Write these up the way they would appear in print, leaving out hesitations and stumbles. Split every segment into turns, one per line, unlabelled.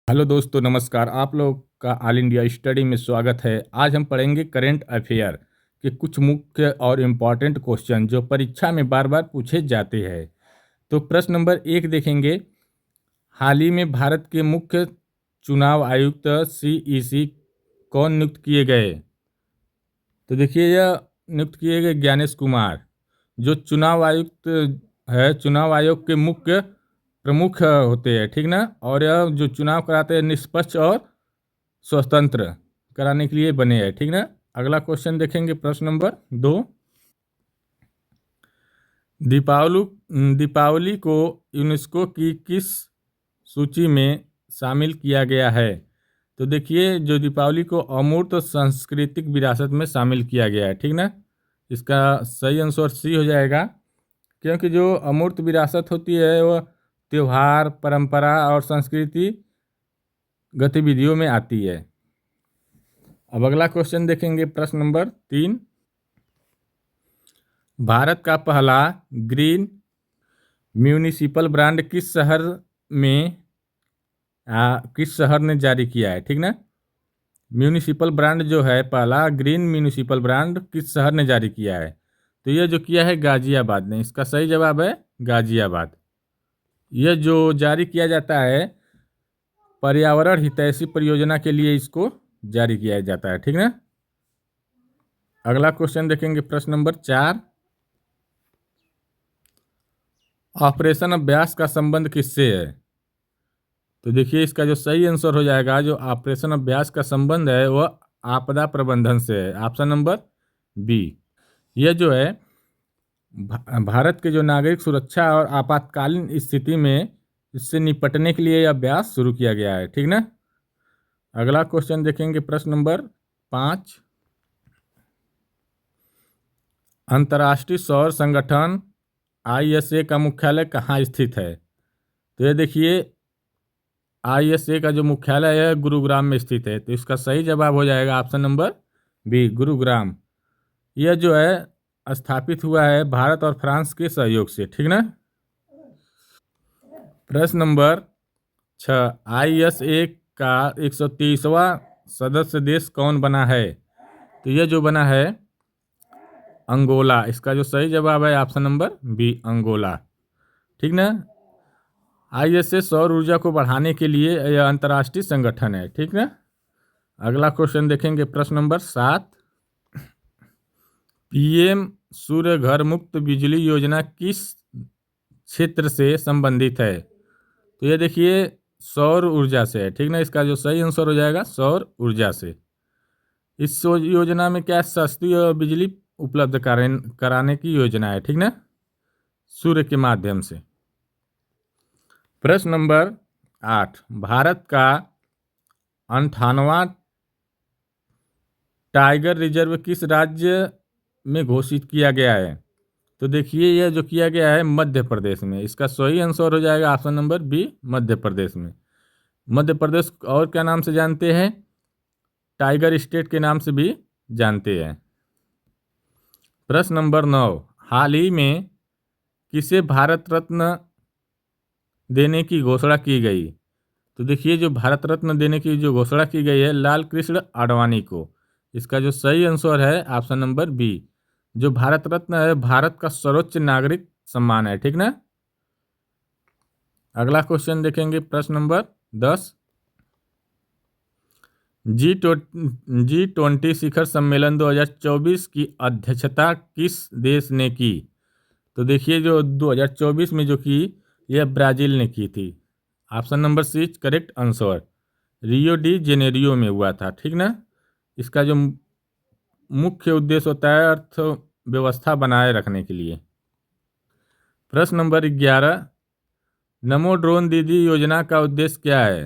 Hello दोस्तों, नमस्कार। आप लोग का ऑल इंडिया स्टडी में स्वागत है। आज हम पढ़ेंगे करंट अफेयर के कुछ मुख्य और इम्पॉर्टेंट क्वेश्चन जो परीक्षा में बार बार पूछे जाते हैं। तो प्रश्न नंबर 1 देखेंगे। हाल ही में भारत के मुख्य चुनाव आयुक्त सीईसी कौन नियुक्त किए गए? तो देखिए, यह नियुक्त किए गए ज्ञानेश कुमार, जो चुनाव आयुक्त है। चुनाव आयोग के मुख्य प्रमुख होते हैं, ठीक ना। और यह जो चुनाव कराते हैं निष्पक्ष और स्वतंत्र कराने के लिए बने हैं, ठीक ना। अगला क्वेश्चन देखेंगे, प्रश्न नंबर 2। दीपावली दीपावली को यूनेस्को की किस सूची में शामिल किया गया है? तो देखिए, जो दीपावली को अमूर्त सांस्कृतिक विरासत में शामिल किया गया है, ठीक ना। इसका सही आंसर सी हो जाएगा, क्योंकि जो अमूर्त विरासत होती है वह त्यौहार, परंपरा और संस्कृति गतिविधियों में आती है। अब अगला क्वेश्चन देखेंगे, प्रश्न नंबर 3। भारत का पहला ग्रीन म्यूनिसिपल ब्रांड में किस शहर ने जारी किया है, ठीक ना। म्यूनिसिपल ब्रांड जो है पहला ग्रीन म्यूनिसिपल ब्रांड किस शहर ने जारी किया है? तो यह जो किया है गाजियाबाद ने। इसका सही जवाब है गाजियाबाद। यह जो जारी किया जाता है पर्यावरण हितैषी परियोजना के लिए इसको जारी किया जाता है, ठीक ना। अगला क्वेश्चन देखेंगे, प्रश्न नंबर 4। ऑपरेशन अभ्यास का संबंध किससे है? तो देखिए, इसका जो सही आंसर हो जाएगा, जो ऑपरेशन अभ्यास का संबंध है वह आपदा प्रबंधन से है। Option number B. यह जो है भारत के जो नागरिक सुरक्षा और आपातकालीन स्थिति में इससे निपटने के लिए यह अभ्यास शुरू किया गया है, ठीक ना। अगला क्वेश्चन देखेंगे, प्रश्न नंबर 5। अंतर्राष्ट्रीय सौर संगठन आईएसए का मुख्यालय कहाँ स्थित है? तो ये देखिए, आईएसए का जो मुख्यालय है गुरुग्राम में स्थित है। तो इसका सही जवाब हो जाएगा ऑप्शन नंबर बी, गुरुग्राम। यह जो है स्थापित हुआ है भारत और फ्रांस के सहयोग से, ठीक ना। प्रश्न नंबर 6। आईएसए का 130वां सदस्य देश कौन बना है? तो यह जो बना है अंगोला। इसका जो सही जवाब है ऑप्शन नंबर बी, अंगोला, ठीक ना। आईएसए सौर ऊर्जा को बढ़ाने के लिए यह अंतर्राष्ट्रीय संगठन है, ठीक ना। अगला क्वेश्चन देखेंगे, प्रश्न नंबर 7। पीएम सूर्य घर मुफ्त बिजली योजना किस क्षेत्र से संबंधित है? तो ये देखिए सौर ऊर्जा से है, ठीक ना। इसका जो सही आंसर हो जाएगा सौर ऊर्जा से। इस योजना में क्या सस्ती बिजली उपलब्ध कराने की योजना है, ठीक ना, सूर्य के माध्यम से। प्रश्न नंबर 8। भारत का 58वां टाइगर रिजर्व किस राज्य में घोषित किया गया है? तो देखिए, यह जो किया गया है मध्य प्रदेश में। इसका सही आंसर हो जाएगा option number B, Madhya Pradesh में। मध्य प्रदेश और क्या नाम से जानते हैं? टाइगर स्टेट के नाम से भी जानते हैं। प्रश्न नंबर 9। हाल ही में किसे भारत रत्न देने की घोषणा की गई? तो देखिए, जो भारत रत्न देने की जो घोषणा की गई है लाल कृष्ण आडवाणी को। इसका जो सही आंसर है ऑप्शन नंबर बी। जो भारत रत्न है भारत का सर्वोच्च नागरिक सम्मान है, ठीक ना। अगला क्वेश्चन देखेंगे, प्रश्न नंबर 10। जी20 शिखर सम्मेलन 2024 की अध्यक्षता किस देश ने की? तो देखिए, जो 2024 में जो की यह ब्राजील ने की थी। Option number C correct answer. Rio de Janeiro में हुआ था, ठीक ना। इसका जो मुख्य उद्देश्य होता है अर्थव्यवस्था बनाए रखने के लिए। प्रश्न नंबर 11। नमो ड्रोन दीदी योजना का उद्देश्य क्या है?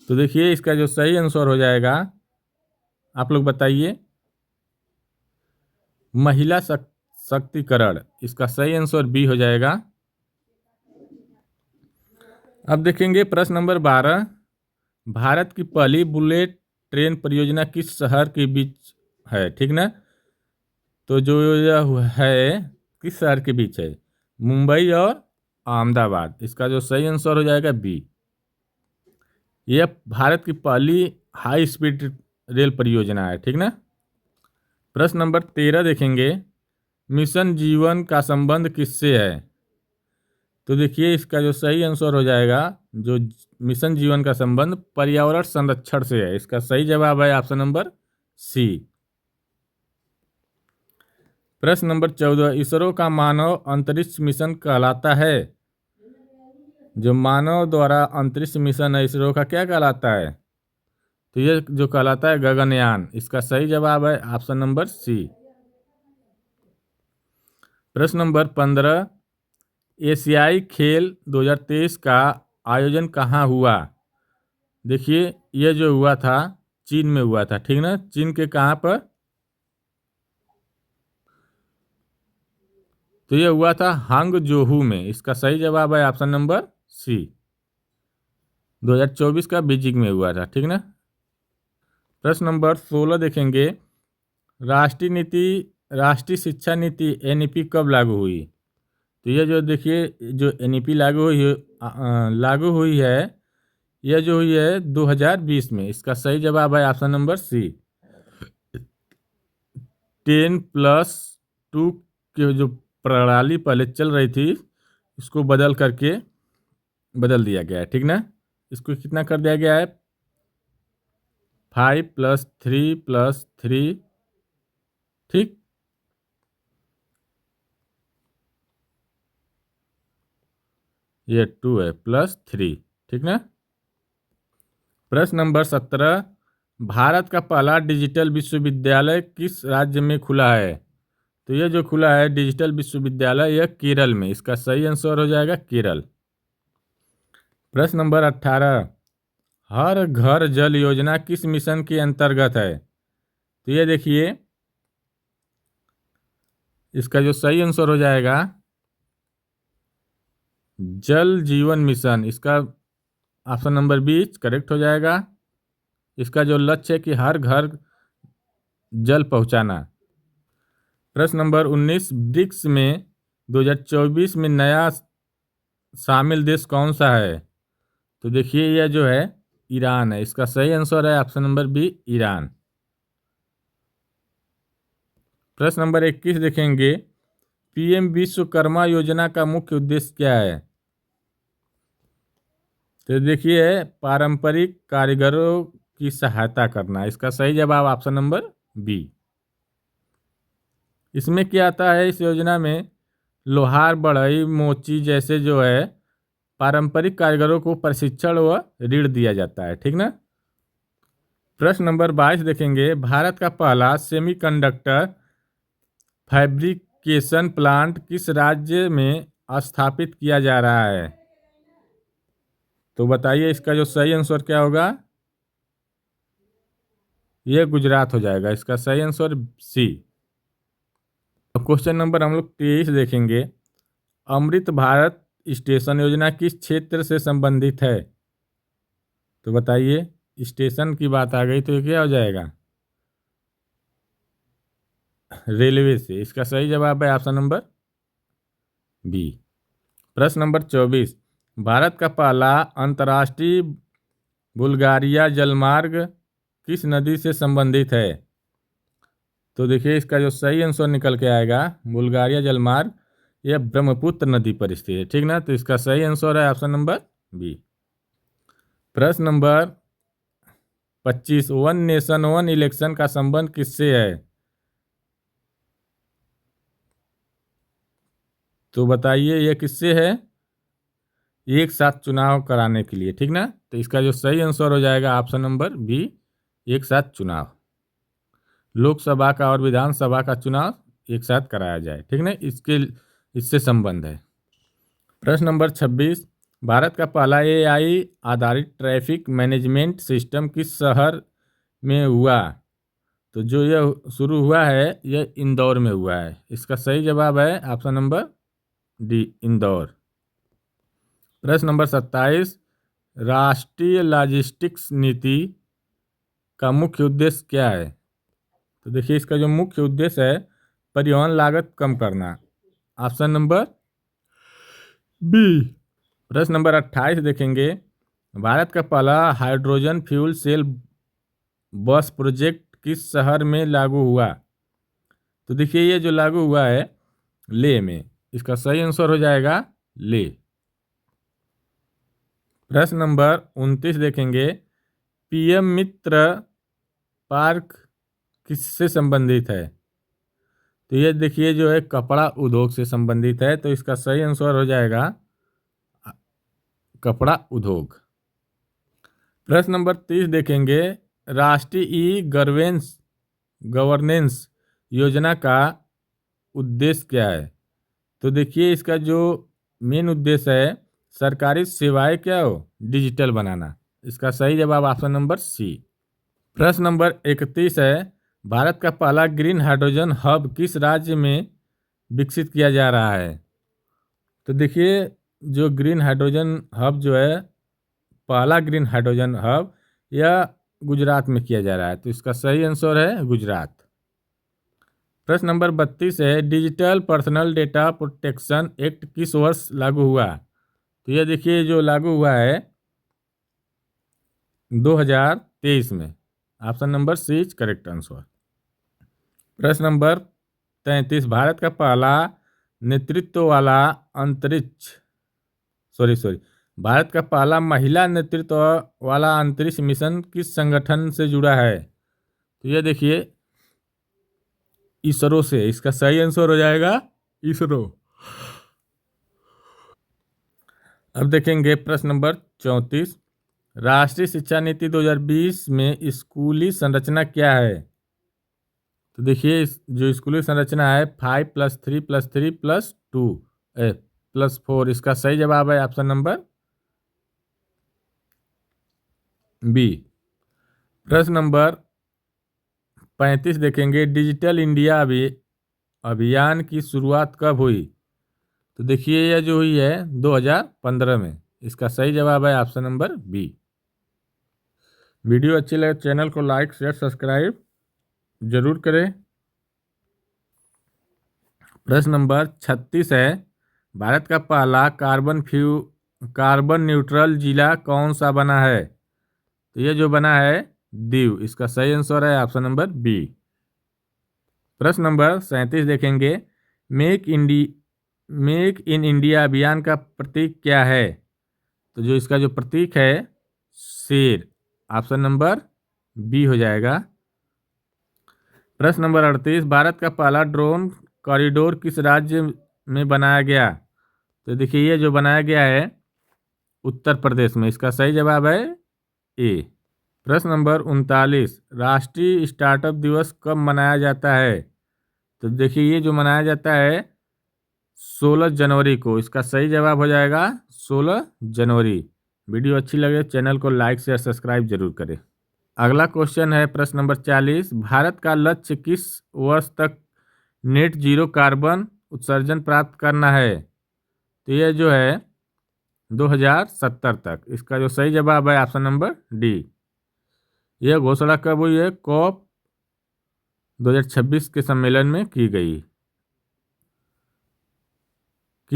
तो देखिए, इसका जो सही आंसर हो जाएगा, आप लोग बताइए, महिला शक्तिकरण। इसका सही आंसर बी हो जाएगा। अब देखेंगे प्रश्न नंबर 12। भारत की पहली बुलेट ट्रेन परियोजना किस शहर के बीच है, ठीक ना। तो जो यह है किस शहर के बीच है? मुंबई और अहमदाबाद। इसका जो सही आंसर हो जाएगा बी। यह भारत की पहली हाई स्पीड रेल परियोजना है, ठीक ना। प्रश्न नंबर 13 देखेंगे, मिशन जीवन का संबंध किससे है। तो देखिए इसका जो सही आंसर हो जाएगा, जो मिशन जीवन का संबंध पर्यावरण संरक्षण से है। इसका सही जवाब है ऑप्शन नंबर सी। प्रश्न नंबर 14, इसरो का मानव अंतरिक्ष मिशन कहलाता है। जो मानव द्वारा अंतरिक्ष मिशन है इसरो का, क्या कहलाता है। तो ये जो कहलाता है गगनयान। इसका सही जवाब है ऑप्शन नंबर सी। प्रश्न नंबर 15, एशियाई खेल 2023 का आयोजन कहाँ हुआ। देखिए ये जो हुआ था चीन में हुआ था, ठीक ना। चीन के कहाँ पर। तो ये हुआ था हांगजोहू में। इसका सही जवाब है ऑप्शन नंबर सी। 2024 का बीजिंग में हुआ था, ठीक ना। प्रश्न नंबर 16 देखेंगे, राष्ट्रीय शिक्षा नीति एनईपी कब लागू हुई। तो ये जो देखिए जो एनईपी लागू हुई है, यह जो हुई है 2020 में। इसका सही जवाब है ऑप्शन नंबर सी। 10+2 की जो प्रणाली पहले चल रही थी, इसको बदल दिया गया है, ठीक ना। इसको कितना कर दिया गया है, 5+3+3, ठीक। ये 2 है +3, ठीक ना। प्रश्न नंबर 17, भारत का पहला डिजिटल विश्वविद्यालय किस राज्य में खुला है। तो ये जो खुला है डिजिटल विश्वविद्यालय, यह केरल में। इसका सही आंसर हो जाएगा केरल। प्रश्न नंबर 18, हर घर जल योजना किस मिशन के अंतर्गत है। तो ये देखिए इसका जो सही आंसर हो जाएगा जल जीवन मिशन। इसका ऑप्शन नंबर 20 करेक्ट हो जाएगा। इसका जो लक्ष्य है कि हर घर जल पहुंचाना। प्रश्न नंबर 19, ब्रिक्स में 2024 में नया शामिल देश कौन सा है। तो देखिए यह जो है ईरान है। इसका सही आंसर है ऑप्शन नंबर बी, ईरान। प्रश्न नंबर 21 देखेंगे, पीएम विश्वकर्मा योजना का मुख्य उद्देश्य क्या है। तो देखिए पारंपरिक कारीगरों की सहायता करना। इसका सही जवाब ऑप्शन नंबर बी। इसमें क्या आता है, इस योजना में लोहार, बढ़ई, मोची जैसे जो है पारंपरिक कारीगरों को प्रशिक्षण व ऋण दिया जाता है, ठीक ना। प्रश्न नंबर 22 देखेंगे, भारत का पहला सेमीकंडक्टर फैब्रिकेशन प्लांट किस राज्य में स्थापित किया जा रहा है। तो बताइए इसका जो सही आंसर क्या होगा। यह गुजरात हो जाएगा। इसका सही आंसर सी। अब क्वेश्चन नंबर हम लोग 23 देखेंगे, अमृत भारत स्टेशन योजना किस क्षेत्र से संबंधित है। तो बताइए स्टेशन की बात आ गई तो ये क्या हो जाएगा, रेलवे से। इसका सही जवाब है ऑप्शन नंबर बी। प्रश्न नंबर 24, भारत का पहला अंतर्राष्ट्रीय बुल्गारिया जलमार्ग किस नदी से संबंधित है। तो देखिए इसका जो सही आंसर निकल के आएगा, बुल्गारिया जलमार्ग यह ब्रह्मपुत्र नदी पर स्थित है, ठीक ना। तो इसका सही आंसर है ऑप्शन नंबर बी। प्रश्न number 25, one nation one election का संबंध किससे है। तो बताइए यह किससे है, एक साथ चुनाव कराने के लिए, ठीक ना। तो इसका जो सही आंसर हो जाएगा ऑप्शन नंबर बी, एक साथ चुनाव, लोकसभा का और विधानसभा का चुनाव एक साथ कराया जाए, ठीक ना। इससे संबंध है। प्रश्न नंबर 26, भारत का पहला एआई आधारित ट्रैफिक मैनेजमेंट सिस्टम किस शहर में हुआ। तो जो यह शुरू हुआ है यह इंदौर में हुआ है। इसका सही जवाब है ऑप्शन नंबर डी, इंदौर। प्रश्न नंबर 27, राष्ट्रीय लॉजिस्टिक्स नीति का मुख्य उद्देश्य क्या है। तो देखिए इसका जो मुख्य उद्देश्य है परिवहन लागत कम करना। Option number B. प्रश्न नंबर 28 देखेंगे, भारत का पहला hydrogen fuel cell bus project किस शहर में लागू हुआ? तो देखिए ये जो लागू हुआ है ले में, इसका सही आंसर हो जाएगा ले। प्रश्न नंबर 29 देखेंगे, पीएम मित्र पार्क किससे संबंधित है? तो ये देखिए जो है कपड़ा उद्योग से संबंधित है, तो इसका सही आंसर हो जाएगा कपड़ा उद्योग। प्रश्न नंबर 30 देखेंगे, राष्ट्रीय ई गवर्नेंस योजना का उद्देश्य क्या है? तो देखिए इसका जो मेन उद्देश्य है सरकारी सेवाएं क्या हो डिजिटल बनाना। इसका सही जवाब ऑप्शन नंबर सी। प्रश्न नंबर 31 है, भारत का पहला ग्रीन हाइड्रोजन हब किस राज्य में विकसित किया जा रहा है? तो देखिए जो ग्रीन हाइड्रोजन हब जो है पहला ग्रीन हाइड्रोजन हब यह गुजरात में किया जा रहा है, तो इसका सही आंसर है गुजरात। प्रश्न नंबर 32 है, digital personal data protection act किस वर्ष लागू हुआ? तो यह देखिए जो लागू हुआ है 2023 में। Option number C is correct answer. प्रश्न नंबर 33, भारत का पहला नेतृत्व वाला अंतरिक्ष भारत का पहला महिला नेतृत्व वाला अंतरिक्ष मिशन किस संगठन से जुड़ा है? तो ये देखिए इसरो से, इसका सही आंसर हो जाएगा इसरो। अब देखेंगे प्रश्न नंबर 34, राष्ट्रीय शिक्षा नीति 2020 में स्कूली संरचना क्या है? तो देखिए जो स्कूली संरचना है 5+3+3+2+4, इसका सही जवाब है ऑप्शन नंबर बी। प्रश्न नंबर 35 देखेंगे, डिजिटल इंडिया अभियान की शुरुआत कब हुई? तो देखिए यह जो हुई है 2015 में। इसका सही जवाब है ऑप्शन नंबर बी। वीडियो अच्छी लगे चैनल को लाइक शेयर सब्सक्राइब जरूर करें। प्रश्न नंबर 36 है, भारत का पहला कार्बन न्यूट्रल जिला कौन सा बना है? तो ये जो बना है दीव, इसका सही आंसर है ऑप्शन नंबर बी। प्रश्न नंबर 37 देखेंगे, मेक इन इंडिया अभियान का प्रतीक क्या है? तो जो इसका जो प्रतीक है शेर, ऑप्शन नंबर बी हो जाएगा। प्रश्न नंबर 38, भारत का पहला ड्रोन कॉरिडोर किस राज्य में बनाया गया? तो देखिए ये जो बनाया गया है उत्तर प्रदेश में। इसका सही जवाब है ए। प्रश्न नंबर 39, राष्ट्रीय स्टार्टअप दिवस कब मनाया जाता है? तो देखिए ये जो मनाया जाता है 16 जनवरी को। इसका सही जवाब हो जाएगा 16 जनवरी। वीडियो अच्छी लगे चैनल को लाइक शेयर सब्सक्राइब जरूर करें। अगला क्वेश्चन है प्रश्न नंबर 40, भारत का लक्ष्य किस वर्ष तक नेट जीरो कार्बन उत्सर्जन प्राप्त करना है? तो ये जो है 2070 तक। इसका जो सही जवाब है ऑप्शन नंबर डी। यह घोषणा कब हुई है? कॉप 2026 के सम्मेलन में की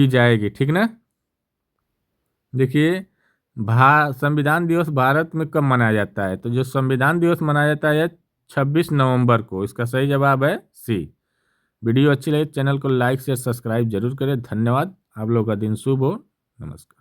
जाएगी, ठीक ना। देखिए संविधान दिवस भारत में कब मनाया जाता है? तो जो संविधान दिवस मनाया जाता है 26 नवंबर को। इसका सही जवाब है सी। वीडियो अच्छी लगे चैनल को लाइक शेयर सब्सक्राइब जरूर करें। धन्यवाद। आप लोगों का दिन शुभ हो। नमस्कार।